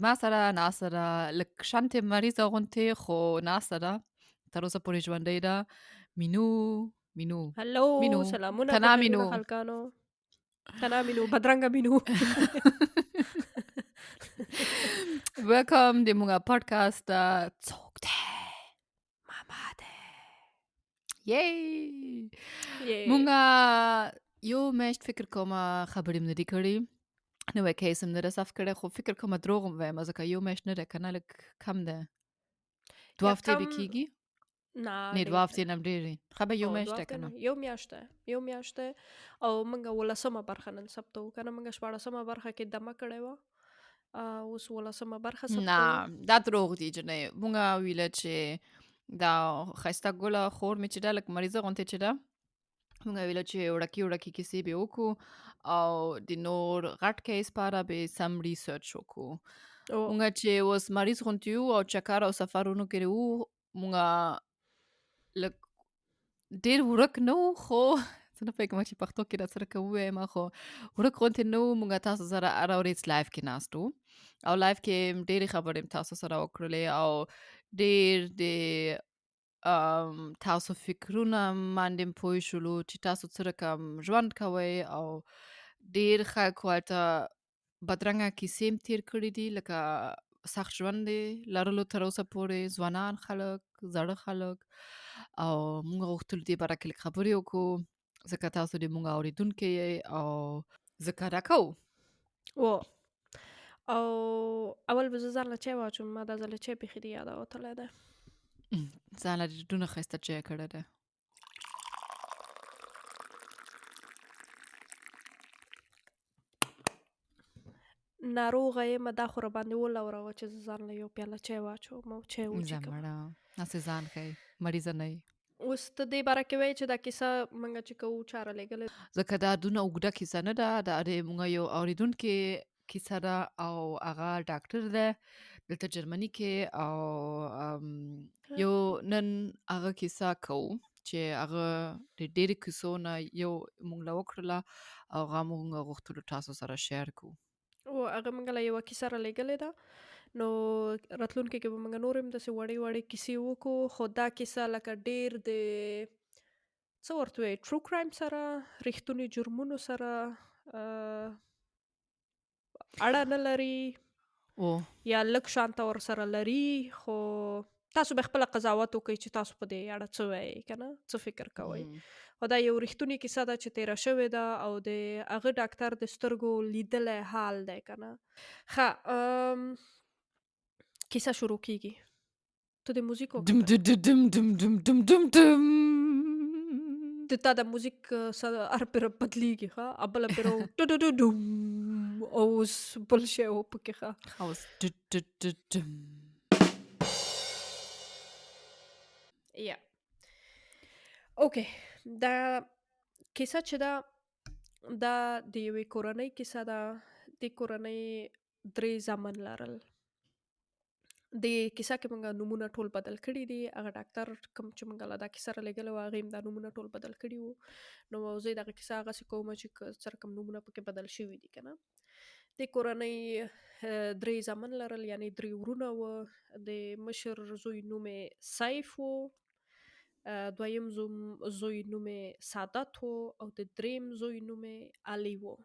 ما سره ناسره لک شانتې مریضه غونتې خو ناسره تر اوسه پورې ژوندۍ ده. مینو مینو هلو مینو سلامونه په تنا خیرونه مینو خلکانو تنا مینو بدرنګه مینو Welcome د مونږه پادکاسټ څوک ده ماما ده یی مونږه یو مشت فکر کوم خبرې مې ندي کړې نو کیس هم نه رسف کړی خو فکر کوم دروغ وایم ځکه یو مشت نه ده کنه لږ کم ده دوه یا هفتې کم به کېږي نه نه دوه ډیر هفتې ده نه هم ډېرې خبره یو او میاشت دوه ده هفته کنه نه یو میاشت ده او منګه ولسمه برخه نن ثبتو کنه منګه شپاړسمه برخه کې دمه کړې و اوس ولسمه برخه ثبتو نه دا دروغ دي جنې مونږه ویله چې دا ښایسته ګله خور مې چې ده لږ مریضه غوندې چې ده مونږ ویله چې وړکې کیسې به وکړو او د نور غټ کیس پاره به سم ریسرچ وکړو او مونږ چې اوس مریض غوندې یو او چکر او سفرونو کې وو مونږه لږ ډېر ورک نه وو خو زه نه پوهېږم چې پښتو کې راسره که ووایم خو ورک غوندې نه وو مونږ تاسو سره هره ورځ لایف کې ناست وو او لایف کې ډېرې خبرې تاسو سره وکړلې او ډېر د تاسو فکرونه باندې پوه شولو چې تاسو څه رقم ژوند کوئ او ډېر خلک ورته بدرنګه کیسې هم تېر کړي دي لکه سخت ژوند دی لرلو تر اوسه پورې ځوانان خلک زاړه خلک او موږ غوښتل دې باره کې لږ خبرې وکړو ځکه تاسو د موږ اورېدونکي یئ او ځکه راکوو او او اول به زه ځان له چای واچوم ما دا ځله چای پېښې دي یاده وتلی ده ځان له ډېرونه ښایسته چای کړی دی ناروغه یم دا خو راباندې ولوروه چې زه ځان له یو پیاله چای واچوم او چای زه وچیکم مړه هسې ځان ښیي مریضه نه یې اوس ته دې باره کې وایې چې دا کیسه منګه چې کوو چاره لېږلې ځکه دا دونه اوږده کیسه نه ده دا د موږ یو اورېدونکي کیسه ده او هغه ډاکټر ده دلته جرمني کې او یو نن هغه کیسه کوو چې هغه د ډېرې کیسو نه یو موږ له وکړله او هغه موږ غوښتلو تاسو سره شیر کړو او هغه منګه له یوه کیسه رالېږلې ده نو راتلونکي کې به منګه نور هم داسې وړې کیسې وکړو خو دا کیسه لکه ډېر د څه ورته وایي ټرو کرایم سره رښتوني جرمونو سره اړه نه لري او یا لږ شانته ورسره لري خو تاسو به خپله قضاوت وکئ چې تاسو په دې اړه څه وایئ که نه څه فکر کوئ خو دا یو رښتونې کیسه ده چې تېره شوې ده او د هغه ډاکټر د سترګو لیدلی حال دی که نه ښه کیسه شروع کیږي ته د موزیک دم وکړه دم دم دم دم دم دم دم د تا د موزیک هر پیره بدلیږي ښه بله پیره ډډډډم او اوس بل شی و پکې ښه اوس دم یا اوکې دا کیسه چې ده دا د یوې کورنۍ کیسه ده د کورنۍ 3 زامن لرل د کیسه کې موږ نومونه ټول بدل کړي دي هغه ډاکټر کوم چې موږ له دا کیسه رالیږلی وو هغې هم دا نومونه ټول بدل کړي وو نو زه یې دغه کیسه هغسې کوم چې څه رقم نومونه پکې بدل شوي دي که نه د کورنۍ 3 زامن لرل یعنې 3 ورونه وه د مشر زوی نوم یې سیف و دویم زوی نوم یې سعادت و او د دریم زوی نوم یې علي و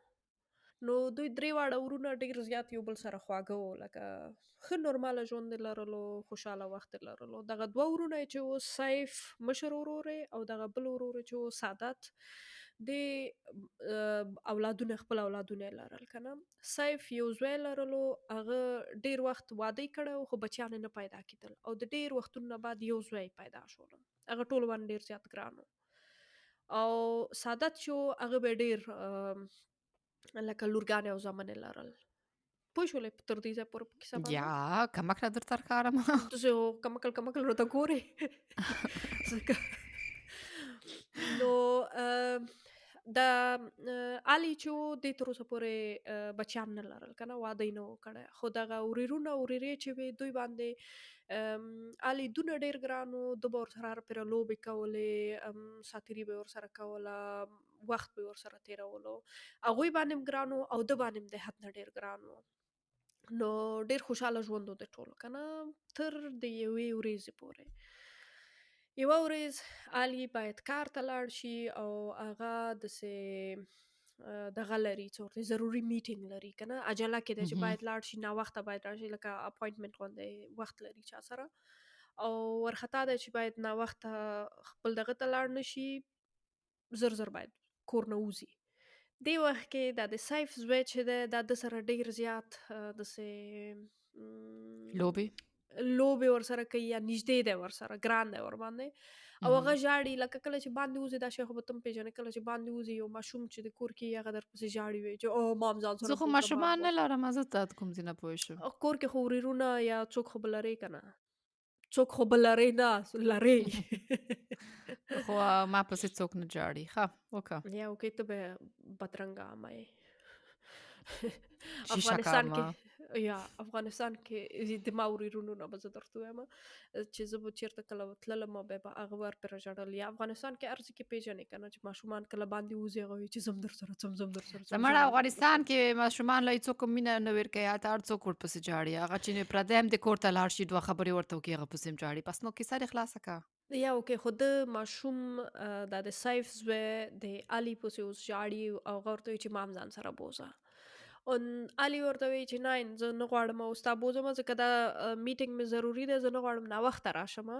نو دوی 3 واړه ورونه ډېر زیات یو بل سره خواږه وو لکه ښه نورماله ژوند یې لرلو خوشحاله وخت یې لرلو دغه 2 ورونه یې چې و سیف مشر ورور یې او دغه بل ورور یې چې و سعادت د خپل اولادونه یې لرل که نه سیف یو زوی لرلو هغه ډېر وخت واده یې کړی و خو بچیان یې نه پیدا کېدل او د ډېر وختونو نه بعد یو زوی پیدا شولو هغه ټول باندې ډېر زیات ګران و او سعادت چې و هغه به ډېر لکه لورګانې او زامن یې لرل پوه شولې تر دې ځای پورې په کیسه باندې یا کمکړه درته ښکارم داسې کمکل راته ګورې ځکه نو د علي چې و دې تر اوسه پورې بچیان نه لرل که نه واده یې نه و کړی خو دغه ورېرونه ورېرې چې وې دوی باندې علي دونه ډېر ګران و ده به ورسره هر پیره لوبې کولې ساتیري به یې ورسره کوله وخت به یې ورسره تېرولو هغوی باندې هم ګران و او ده باندې هم د حد نه ډېر ګران و نو ډېر خوشحاله ژوند و د ټولو که نه تر د یوې ورځې پورې. یوه ورځ علي باید کار ته لاړ شي او هغه داسې دغه لري څه ورته وایي ضروري میټینګ لري که نه عجله کې دی چې مهم. باید لاړ شي ناوخته باید لاړ شي لکه اپاینټمنټ غوندې وخت لري چا سره او ورخطا دی چې باید ناوخته خپل دغه ته لاړ نشي زر زر باید کور نه وځي. دې وخت کې دا د سیف زوی چې دی دا د سره ډېر زیات داسې لوبې. لوبې ورسره کوي یا نږدې دی ورسره ګران دی ورباندې او هغه مهم. ژاړي لکه کله چې باندې وځي دا شی خو به ته هم پېژنې کله چې باندې وځي یو ماشوم چې د کور کې هغه درپسې ژاړي وي چې او مام ځان زه سره خو بوځه مام ماشومان نه بوځه لرم، زه ته کوم ځای نه پوه شم. کور کې خو ورېرونه یا څوک خو به لرې که نه څوک خو به لرې نه لرې خو ما پسې څوک نه جاړي. ښه وکړه. یا اوکې ته به بدرنګه عامه یې شیشه افغانستان کارما. کې یا افغانستان کې د ما ورېرونو نه به زه درته وایم چې زه به چېرته کله تللم بیا به هغه ور پرې ژړل یا افغانستان کې هر ځای کې پېژنې که نه چې ماشومان کله باندې وځي هغه وایي چې ځم در سره ځم ځم در سره ځم زموږ ژاړي به افغانستان ورسره کې ماشومان له هېڅوک مینه نه ورکوي، هلته هر څوک ورپسې جاړي. هغه چې پردی هم د کور ته لاړ شي دوه خبرې ورته وکړي هغه پسې هم جاړي. بس نو کیسه دې خلاصه کړه. یا اوکې خو د ماشوم دا د سیف زوی د علي پسې اوس ژاړي او هغه ورته وایي چې مام ځان سره بوځه ان علي ورته وایي چې نه زه نه غواړم اوس تا بوځم ځکه دا میټینګ مې ضروري دی زه نه غواړم ناوخته راشم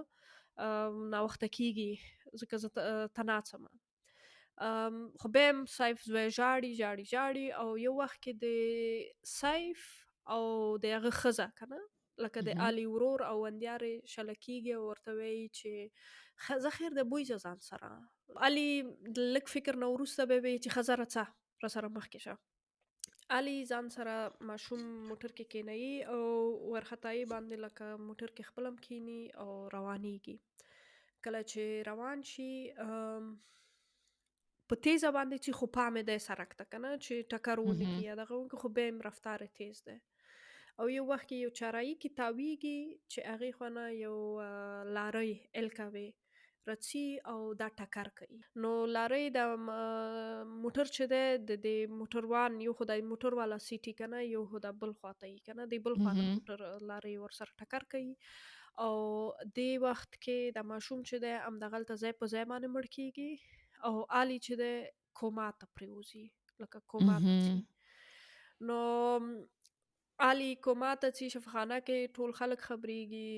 ناوخته کیږي ځکه زه ته ناڅم خو بیا هم سیف زوی ژاړي ژاړي ژاړي او یو وخت کې د سیف او د هغه ښځه که نه لکه د مهم. علي ورور او وندیارې شله کېږي او ورته وایي چې ښځه خیر دی بوځه ځان سره علي د لږ فکر نه وروسته به وایي چې ښځه راځه راسره مخکې شه علي ځان سره ماشوم موټر کې کینوي او ورخطایي باندې لکه موټر کې خپل هم کینی او روانیږي کله چې روان شي په تیزه باندې چې خو پامې دی سرک ته که نه چې ټکر ونه مهم. کړي یا دغه وکړي خو بیا هم رفتار یې تیز دی او یو وخت کې یو چارایي کې تاویږي چې هغې خوا نه یو لارۍ الکاوي رڅي او دا ټکر کوي نو لارۍ د موټر چې دی د دې موټروان یو خو د موټر والا سیټي که نه یو خو د بل خواته یي که نه د بل خوا د مهم. موټر لارۍ ورسره ټکر کوي او دې وخت کې د ماشوم چې دی همدغلته ځای په ځای باندې مړ کېږي او علي چې دی کوما ته پرېوځي لکه کوما ته ځي مهم. نو علي کوما ته ځي شفاخانه کې ټول خلک خبرېږي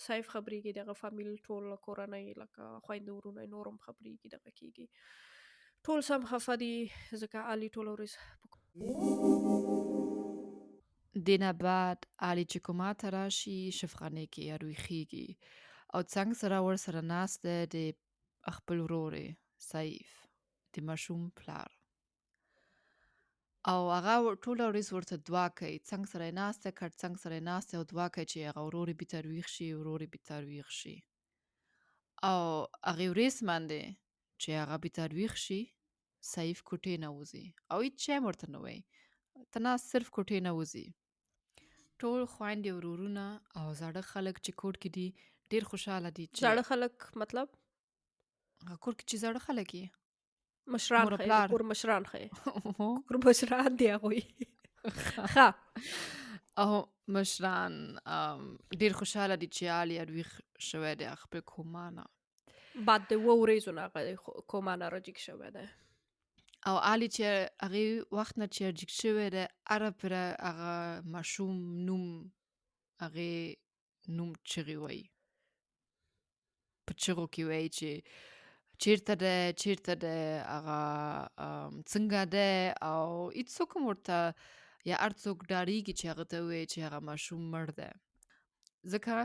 سیف خبرېږي دغه فامیل ټول کورنۍ لکه خویندې ورونه یې نور هم خبرېږي دغه کېږي ټول سم خفه دي ځکه علي ټوله ورځ دینه بعد علي چې کوما ته راشي شفخانې کې یا رویخېږي او څنګ سره ورسره ناست دی د خپل ورور یې سیف د ماشوم پلار او هغه ټوله ورځ ورته دعا کوي څنګ سره یې ناست دی کټ څنګ سره یې ناست دی او دعا کوي چې هغه ورور یې بېرته رویښ شي ورور یې بېرته رویښ شي او هغې ورځ باندې چې هغه بېرته رویښ شي سیف کوټې نه وځي او هېڅ شی هم ورته نه وایي ته ناست صرف کوټې نه وځي ټول خویندې ورورونه او زاړه خلک چې کور کې دي ډېر خوشحاله دي چې زاړه خلک مطلب هغه کور کې چې زاړه خلک یې مشران مور او ښیي د پلار کور مشران ښیي کور مشران دي هغوی ښه او مشران ډېر خوشحاله دي چې علي رویښ شوی دی خپل کوما نه بعد د اووه ورځو نه هغه کوما نه راجګ شوی دی او علي چې هغې وخت نه چې جګ شوی دی هره پره هغه ماشوم نوم هغې نوم چغې وایي په چغو کې وایي چې چیرته دی چیرته دی هغه څنګه دی او هېڅوک هم ورته یا هر څوک ډارېږي چې هغه ته ووایي چې هغه ماشوم مړ دی ځکه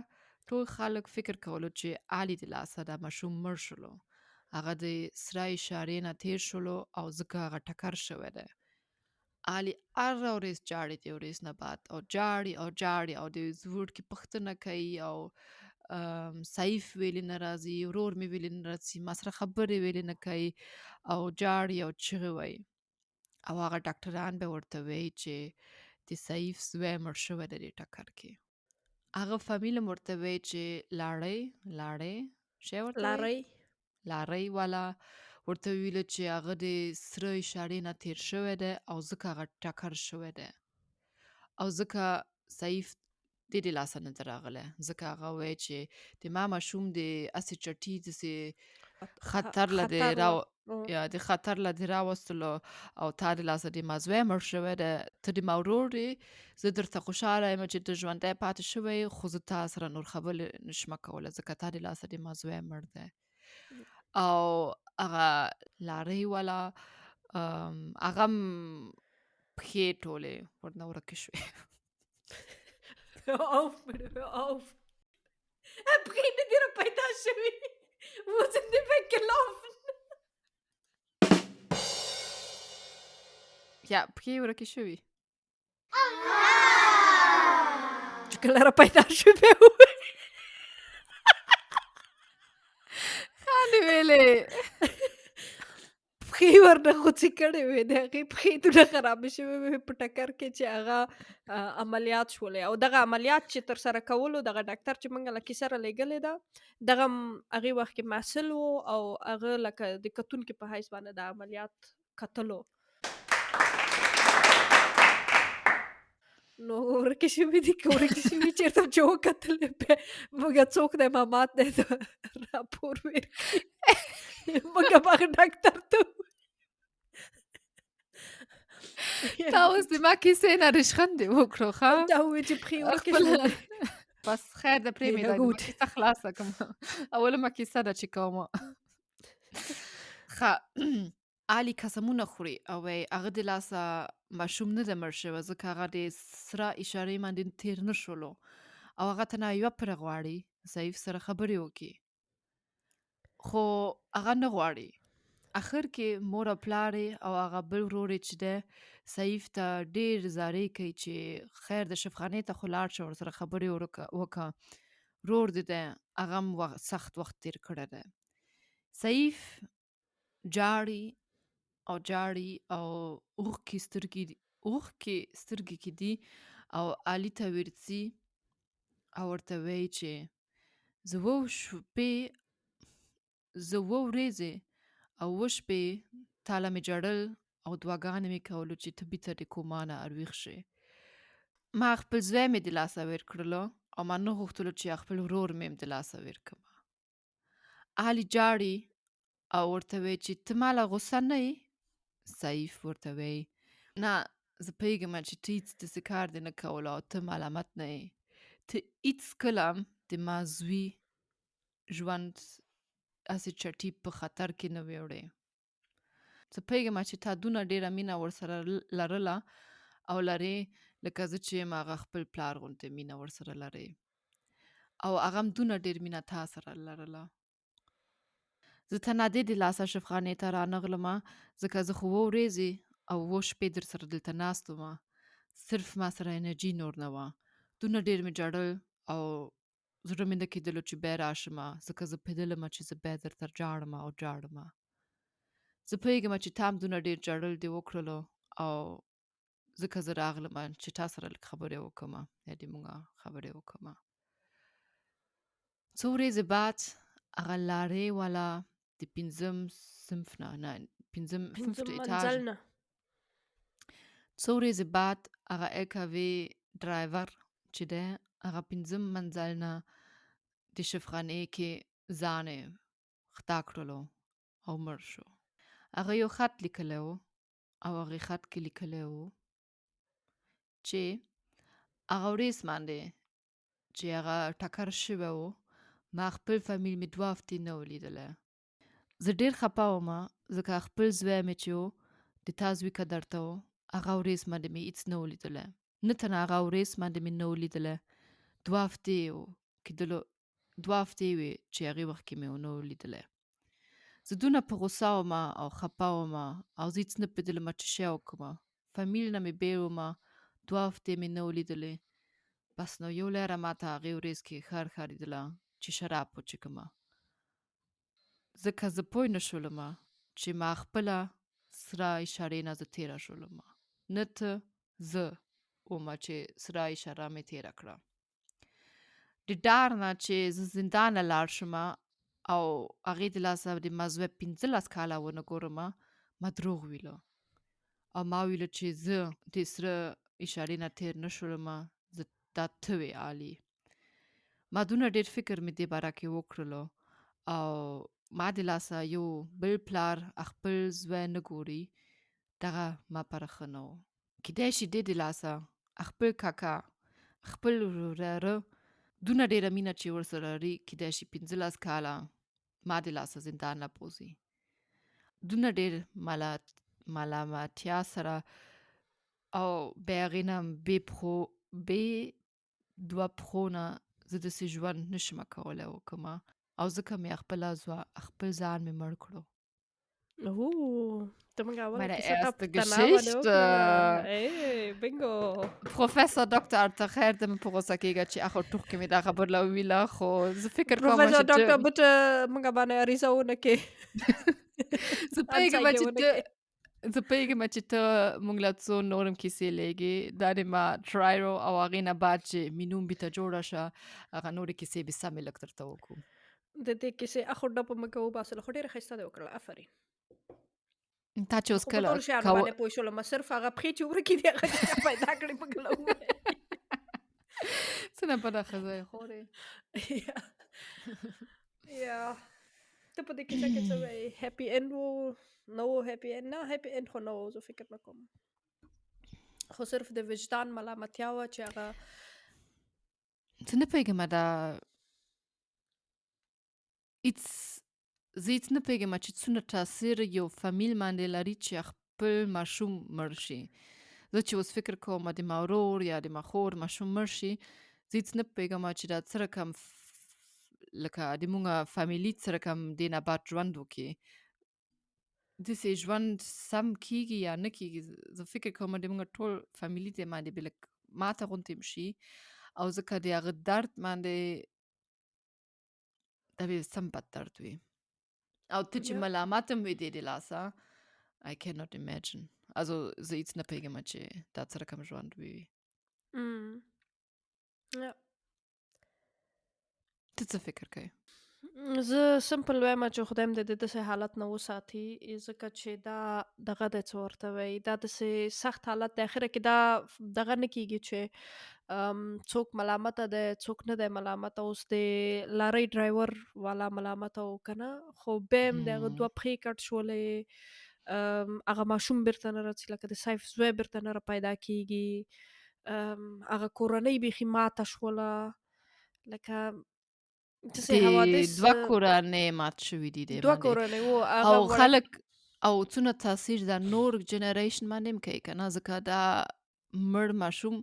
ټول خلک فکر کولو چې علي د لاسه دا ماشوم مړ شلو هغه د سره اشارې نه تېر شلو او ځکه هغه ټکر شوی دی علي هره ورځ جاړي د ورځ نه بعد او جاړي او جاړي او د زوړ کې پوښتنه کوي او سیف ویلې نه راځي ورور مې ویلې نه راځي ما سره خبرې ویلې نه کوي او جاړي او چغې وایي او هغه ډاکټران به ورته وایي چې د سیف زوی مړ شوی دی د ټکر کې هغه فامیل هم ورته وایي چې لاړې شی ورته وایي لارۍ لارۍ والا ورته ویله چې هغه د سره اشارې نه تېر شوی دی او ځکه هغه ټکر شوی دی او ځکه سیف د لاسه نه دی راغلی ځکه هغه وایي چې د ما ماشوم د اسې چټي داسې خطر له د خطر وه. یا د خطر له د راوستلو او تا د لاسه د ما زوی مړ شوی دی ته د ما ورور یې زه درته خوشحاله یم چې ته ژوندی پاتې شوی یې خو زه تا سره نور خبرې نشمه کولی ځکه تا د لاسه د ما زوی مړ دی او هغه لارۍ والا هغه هم پښې ټولې ورنه ورکې شوې Hör auf, bitte, hör auf. Brene, die bei der Chemie. Wo sind die weggelaufen? یا پښې ورکې شوې Clara bei der Chemie. خالي ویلې پښې ورنه غوڅې کړې وې د هغې پښې دونه خرابې شوې وې په ټکر کې چې هغه عملیات شولې او دغه عملیات چې ترسره کولو دغه ډاکټر چې موږ له کیسه رالیږلې ده دغه هغې وخت کې محصل و او هغه لکه د کتونکي په حیث باندې د عملیات کتلو نو ورکې شوي دي که ورکې شوي چېرته چې وکتلې موږ څوک دی مامات دی د راپور ورکړي موږ به هغه ډاکټر ته تا اوس د ما کیسې نه رشخندې وکړو ښه دا ووایي چې پښې ورکې خپل شوې بس خیر د پرېمې Ja, ده gut. کیسه خلاصه کړم اوله ما کیسه ده چې کومه ښه علي قسمونه خوري او وایي هغه د لاسه ماشوم نه دی مړ شوی ځکه هغه د سره اشارې باندې تېر نه شولو او هغه ته نه یوه پره غواړي ضعیف سره خبرې وکړي خو هغه نه غواړي اخر کې مور او پلار او هغه بل ورور چې دی سیف ته ډېر زارۍ کوي چې خیر د شفخانې ته خو لاړ شه ورسره خبرې وکړه ورور دې دی هغه هم سخت وخت تېر کړی دی سیف جاړي او جاړي او اوښکې سترګې کې دي او علي ته ورځي او ورته وایي چې زه اووه ورځې او اووه شپې تاله مې جړل او دعاګانې مې کولو چې ته بیرته د کوما نه ارویښ شې ما خپل زوی مې د لاسه ورکړلو او ما نه غوښتلو چې خپل ورور مې هم د لاسه ورکړم علي جاړي او ورته وایي چې ته ما له غوسه نه یې سیف ورته وایي نه زه پوهېږم چې ته هېڅ داسې کار دې نه کولو او ته ملامت نه یې ته هېڅکله هم د ما زوی ژوند هسې چټي په خطر کې نه وې وړی زه پوهېږم چې تا دونه ډېره مینه ورسره لرله او لرې لکه زه چې یم هغه خپل پلار غوندې مینه ورسره لرې او هغه هم دونه ډېر مینه تا سره لرله زه تنادې د لاسه شفخانې ته رانغلمه ځکه زه خو اووه ورځې او اووه شپې در سره دلته ناست ومه صرف ما سره انرژي نور نه وه دونه ډېر مې جړل او زړه مې نه کېدلو چې بیا راشمه ځکه زه پوهېدلمه چې زه بیا درته جاړمه او جاړمه زه پوهېږم چې تا هم دونه ډېر جړل دې وکړلو او ځکه زه راغلمه چې تا سره لږ خبرې وکړمه یا دې مونږه خبرې وکړمه څو ورځې بعد هغه لارې والا د پنځم صنف نه پنځم ایتاژ منزل نه څو ورځې بعد هغه LKW ډرایور چې دی هغه پنځم منزل نه د شفخانې کې ځان یې خطا کړلو او مړ شو هغه یو خط لیکلی و او هغې خط کې لیکلی و چې هغه ورځ باندې چې هغه ټکر شوی و ما خپل فامیل مې 2 هفتې نه و لیدلی زه ډېر خفه ومه ځکه خپل زوی مې چې و د تا زوی که درته و هغه ورځ باندې مې هېڅ نه و لیدلی نه تنه هغه ورځ باندې مې نه و لیدلی 2 هفتې وې چې هغې وخت کې مې ونه و لیدلی زه دونه په غوسه ومه او خفه ومه او زه هېڅ نه پوهېدلم چې شی وکړمه فامیل نه مې بېل ومه 2 هفتې مې نه و لیدلی بس نو یو لاره ما ته هغې ورځ کې ښکارېدله چې شراب وڅښمه ځکه زه پوه نه شولمه چې ما خپله سره اشارې نه زه تېره شولمه نه ته زه ومه چې سره اشاره مې تېره کړه د ډار نه چې زه زندان له لاړ شمه او هغې د لاسه د ما زوی 15 کاله ونه ګورمه ما دروغ ویله او ما ویله چې زه د سره اشارې نه تېر نه شولمه زه دا ته وې علي. ما دونه ډېر فکر مې دې باره کې وکړلو او ما د لاسه یو بل پلار خپل زوی نه ګوري، دغه ما پره ښه نه و. کیدای شي دې د لاسه خپل کاکا، خپل وراره دونه ډېره مینه چې ورسره لري، کیدای شي 15 کاله ما د لاسه زندان لا بوځي. دونه ډېر ملامتیا سره او بیا هغې نه بې پښو بې دوه پښو نه زه داسې ژوند نشم کولی وکړمه او ځکه مې خپل ځان مې مړ کړو. ته موږ اوله Meine کیسه تا erste پښتنه باندې Geschichte. وکړله. بینګو. Profesor Dr. Artacher د مې په غوسه کېږه چې اخو ټوکې مې دا خبره ویله، خو زه فکر کوم پروفیسور چې ډاکټر بټ موږ باندې عریضه ونه کې. زه پوهېږم چې ونه کې. زه پوهېږم چې ته موږ له څو نورم کیسې لیږې، دا د ما ټرایرو او هغې نه بعد چې مې نوم بیته جوړه شه، هغه نورې کیسې به سمې لږ درته وکړو. د دې کیسې اخو ډپه موږ وباسله، خو ډېره ښایسته دې وکړله، آفرین. تا چې اوس خو په کله ټولو شیانو باندې پوه شولم، صرف هغه پښې چې ورکې دي هغه چې چا پیدا کړې موږ له ووایي. څنګه بده ښځه یې خورې. یا ته په دې کیسه کې څه وایې؟ هیپي اینډ و؟ نه و هیپي اینډ؟ نه هیپي اینډ خو نه و، زه فکر نه کوم. خو صرف د وجدان ملامتیا وه چې هغه زه نه پوهېږم دا زه هېڅ نه پوهېږم چې څونه تاثیر یو فامیل باندې لري چې خپل ماشوم مړ شي. زه چې اوس فکر کوم د ما ورور یا د ما خور ماشوم مړ شي، زه هېڅ نه پوهېږم چې دا څه رقم لکه د مونږ فامیلي څه رقم دې نه بعد ژوند وکړي. داسې ژوند سم کېږي یا نه کېږي. زه فکر کوم د مونږ ټول فامیلي دې باندې به لږ ماته غوندې شي او ځکه د هغه درد باندې دا به سم بد درد وي. او ته چې ملامت هم وې دې د لاسه I cannot imagine. Also زه هېڅ نه پوهېږم چې دا څه رقم ژوند وي. یا ته څه فکر کوې؟ زه سمپل وایم چې خدای مې د داسې حالت نه وساتي، ځکه چې دا دغه دی څه ورته وایي، دا داسې سخت حالت دی. اخره کې دا دغه نه کېږي چې څوک ملامته دی څوک نه دی ملامته. اوس د لارۍ ډرایور والا ملامته و که نه، خو بیا هم د هغه 2 پښې کټ شولې، هغه ماشوم بیرته نه راځي، لکه د سیف زوی بیرته نه راپیدا کېږي، هغه کورنۍ بیخي ماته شوله، لکه داسې حوادث. 2 کورنۍ مات شوي دي دې 2 باندې کورنۍ و او خلک او څونه تاثیر دا نور جنریشن باندې هم کوي که نه، ځکه دا مړ ماشوم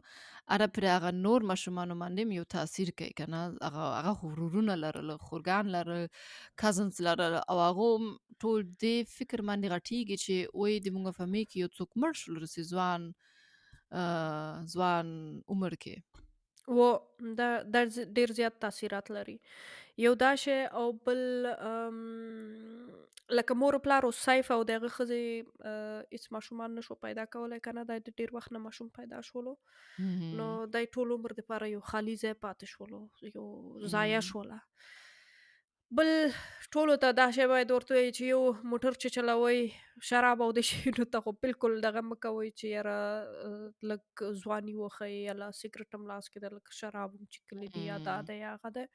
پر هغه نور ماشومانو باندې هم یو تاثیر کوي که نه. هغه خو ورورونه لرل، خورګان لرل، کزنز لرل او هغو هم ټول دې فکر باندې غټېږي چې وایي د مونږ فامیل کې یو څوک مړ شول رسې ځوان عمر کې. و دا ډېر زیات تاثیرات لري. یو دا شی او بل لکه مور و پلار اوس سیف او د هغه ښځې هېڅ ماشومان نشو پیدا کولی که نه، دا د ډېر وخت نه ماشوم پیدا شولو، نو دی ټول عمر دپاره یو خالي ځای پاتې شولو، یو ضایع شوله. بل ټولو ته دا شی باید ورته ووایي چې یو موټر چې چلوئ شراب او د شیانو ته خو بالکل دغه مه کوئ چې یاره لږ ځواني وښیئ، یا لا سګرټ هم لاس کې ده، لږ شراب هم څښلی دي، یا دا دی یا هغه دی،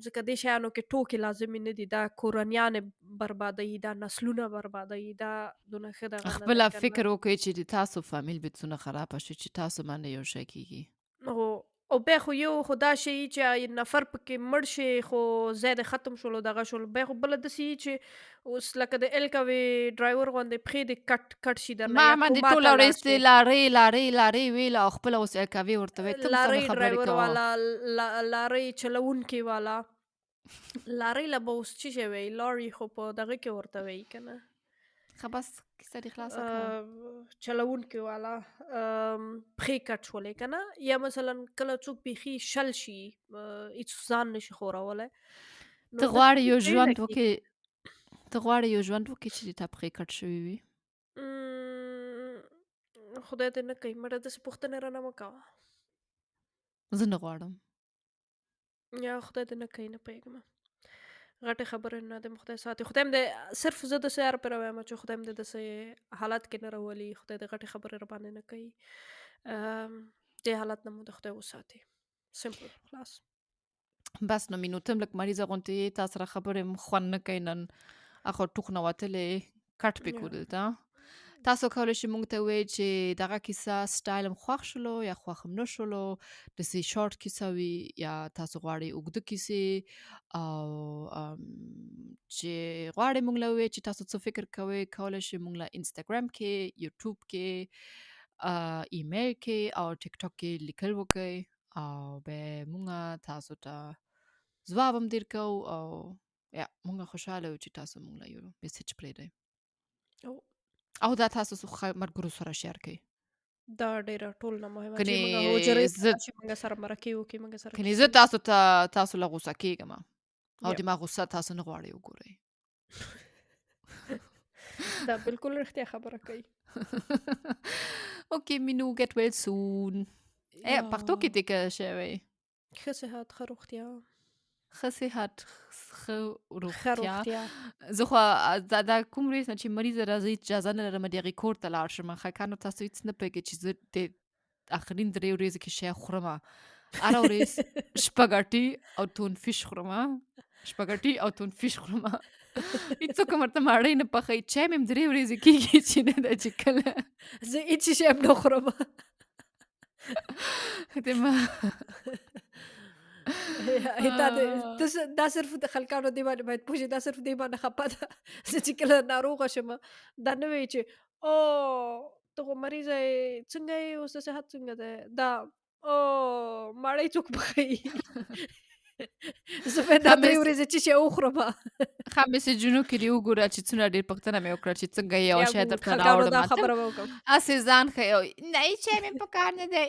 ځکه دې شیانو کې ټوکې لازمي نه دي. دا کورنیانې بربادوي، دا نسلونه بربادوي، دا دونه ښه دغه نه دی خپله که نه. فکر وکړئ چې د تاسو فامیل به څونه خرابه شي چې تاسو باندې یو شی کېږي. او بیا خو یو خو دا شی چې نفر پکې مړ شي خو ځای د ختم شولو دغه شولو، بیا خو بله داسې چې اوس لکه د الکوې ډرایور غوندې پښې دې کټ شي درنه، ما یا باندې کوما ټوله ته ورځ لاړ دې شي. لارۍ ویله او خپله اوس الکوې ورته وایي. ته هم لارۍ سمه خبرې ډرایور کوه. والا، لارۍ چلوونکې والا، لارۍ له به اوس څه شی وایي، لاري خو په دغه کې ورته وایي که نه، ښه بس کیسه دې خلاصه کړه. چلوونکې والا پښې کټ شولې که نه، یا مثلا کله څوک بیخي شل شي، هېڅ ځان نشي ښورولی، ته غواړې یو ژوند وکړې چې د تا پښې کټ شوي وي؟ خدای دې نه کوي مړه، داسې پوښتنې رانه مه کوه. زه نه غواړم. یا خدای دې نه کوي، نه پوهېږم، غټې خبرې نه دې خدای ساتي. خدای مې دې صرف زه داسې هر پرې وایم چې خدای مې دې داسې حالت کې نه راولي، خدای دې غټې خبرې راباندې نه کوي. دې حالت نه مو د خدای وساتي. سمپل خلاص. بس نو مینو تم لک مریضه غونتی تاسو سره خبرې خوند نه کوي نن اخو ټوخ نه وتلې کټ پې یا کو دلته تاسو کولی شئ موږ ته ووایئ چې دغه کیسه سټایل هم خوښ شولو یا خوښ هم نه شولو داسې شارټ کیسه وي یا تاسو غواړئ اوږده کیسې او چې غواړئ موږ له ووایئ چې تاسو څه فکر کوئ کولی شئ موږ له انسټاګرام کې یوټیوب کې ایمیل کې او ټیک ټاک کې لیکل وکړئ او بیا موږ تاسو ته ځواب هم درکوو او یا موږ خوشحاله یو چې تاسو موږ له یو میسج پرېږدئ او دا تاسو ملګرو سره شیر کړئ دا ډیره ټول نه مهمه چې کنې موږ حجرې زه چې موږ سره مرکه وکړي موږ سره کنې کیسې زه تاسو له غوسه کېږم او یا. د ما غوسه تاسو نه غواړئ وګورئ دا بالکل رښتیا خبره کوي. اوکې مینو get well soon پښتو کې دې که شوی ښه صحت ښه روغتیا ښه صحت ښه ښه روغتیا روغتیا. زه خو دا کوم ورځ نه چې مریضه راځي اجازه نه لرم دغې کور ته لاړ شم خلکانو تاسو هېڅ نه پوهېږئ چې زه د آخرین 3 ورځې کې شی خورم هره ورځ شپږاټي او تون فیش خورم شپږاټي او تون فیش خورم هېڅوک هم ورته ماړۍ نه پخوي چای مې هم 3 ورځې کېږي چې نه ده چې کله زه هېڅ شی هم نه خورم. د ما دا صرف د خلکانو دې باندې باید پوه شي دا صرف دې باندې خفه ده زه چې کله ناروغه شم دا نه وایي چې او ته خو مریضه یې څنګه یې اوس د صحت څنګه دی دا او ماړی څوک پخوي زه باید دا 3 ورځې چې شی وخورم ښه میسجونو کې دې وګوره چې څونه ډېر پوښتنه مې وکړه چې څنګه یې او شی درته خلکانو دا راوړم خبره به وکړم هسې ځان ښیي نه هېڅ شی مې په کار نه دی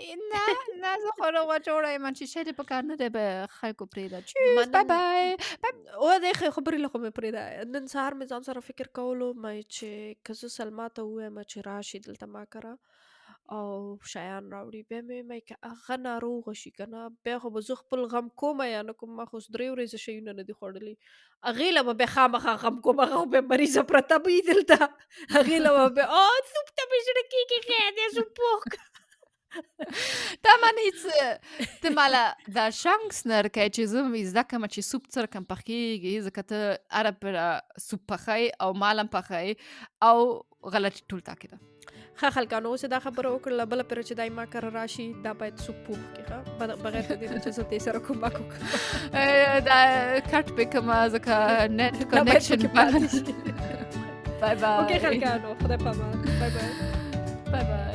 نه زه خو روغه جوړه یم چې شی دې په کار نه دی به خلکو پرېږده چوس بای بای د ښې خبرې له خو مې پرېږده نن سهار مې ځان سره فکر کولو چې که زه سلما ته ووایم چې راشي دلته ما کره او شیان راوړي بیا مې وایي که هغه ناروغه شي که نه بیا خو به زه خپل غم کومه یا نه کوم ما خو 3 ورځې شیونه نه دي خوړلي هغې له به بیا خامخا غم کوم هغه خو بیا مریضه پرته به وي دلته هغې له به بیا سوپ ته مې زړه کېږي خیر دی سوپ پوخ تا من هیڅ ته مالا دا شانس نه راکوي چې زه زده کړم چې سوپ څرنګه پخېږي ځکه ته هره پره سوپ پخوئ او مال هم پخوئ او غلطي ټول تا کې ده ښه خلکانو اوس دا خبره وکړله بله پیره چې دای ما کره راشي دا باید سوپ پوخ کړي ښه بغیر د دې نه چې زه دې سره کومک وکړم دا کټ پې کومه ځکه نیټ کنیکشن بای بای اوکې خلکانو خدای پامان بای بای بای بای